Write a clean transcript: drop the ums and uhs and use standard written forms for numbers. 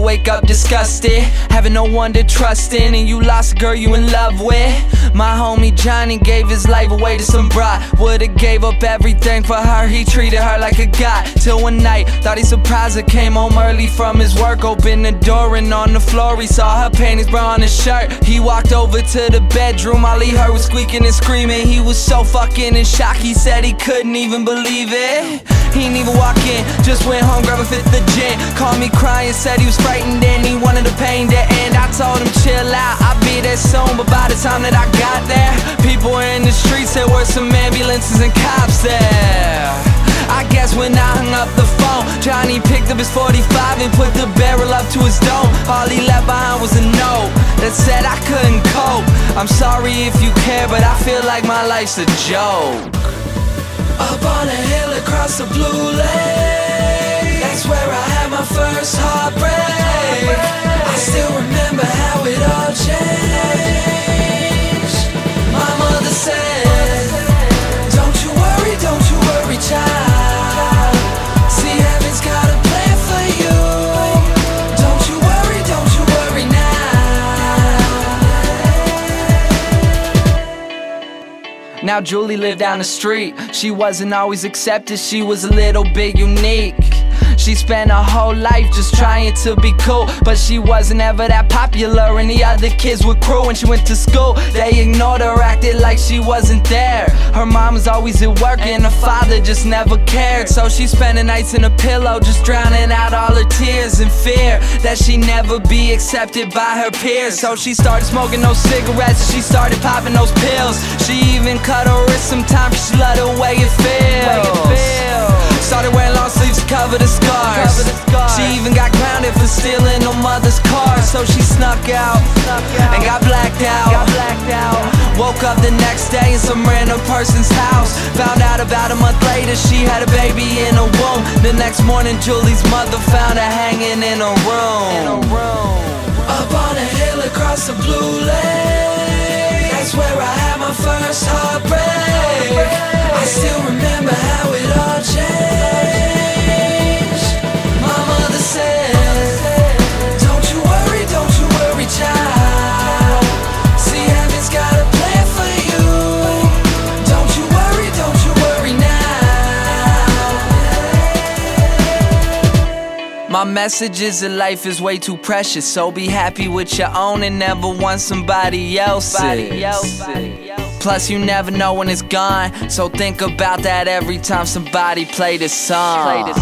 wake up disgusted, having no one to trust in, and you lost a girl you in love with. My homie Johnny gave his life away to some bride. Would've gave up everything for her, he treated her like a god. Till one night, thought he surprised her, came home early from his work. Opened the door and on the floor he saw her panties, bra on his shirt. He walked over to the bedroom, all he heard was squeaking and screaming. He was so fucking in shock, he said he couldn't even believe it. He didn't even walk in, just went home, grabbed a fifth of gin. Called me crying, said he was frightened and he wanted the pain to end. I told him chill out, I'll be there soon. But by the time that I got there, people were in the streets, there were some ambulances and cops there. I guess when I hung up the phone, Johnny picked up his 45 and put the barrel up to his dome. All he left behind was a note that said I couldn't cope. I'm sorry if you care, but I feel like my life's a joke. Up on a hill across the blue lake, that's where I had my first heartbreak. I still remember how it all changed. My mother said, don't you worry, child. See, heaven's got a plan for you. Don't you worry now. Now Julie lived down the street. She wasn't always accepted, she was a little bit unique. She spent her whole life just trying to be cool, but she wasn't ever that popular and the other kids were cruel. When she went to school, they ignored her, acted like she wasn't there. Her mom was always at work and her father just never cared. So she spent the nights in a pillow, just drowning out all her tears in fear that she'd never be accepted by her peers. So she started smoking those cigarettes and she started popping those pills. She even cut her wrist sometimes cause she loved the way it feels. Started wearing long sleeves to cover the scars. She even got grounded for stealing her mother's car. So she snuck out and got blacked out. Woke up the next day in some random person's house. Found out about a month later she had a baby in her womb. The next morning Julie's mother found her hanging in her room. Up on a hill across the blue lake, that's where I had my first heartbreak. I still remember how it all changed. My mother said, don't you worry, child. See, heaven's got a plan for you. Don't you worry now. My message is that life is way too precious, so be happy with your own and never want somebody else's. Plus you never know when it's gone, so think about that every time somebody play this song.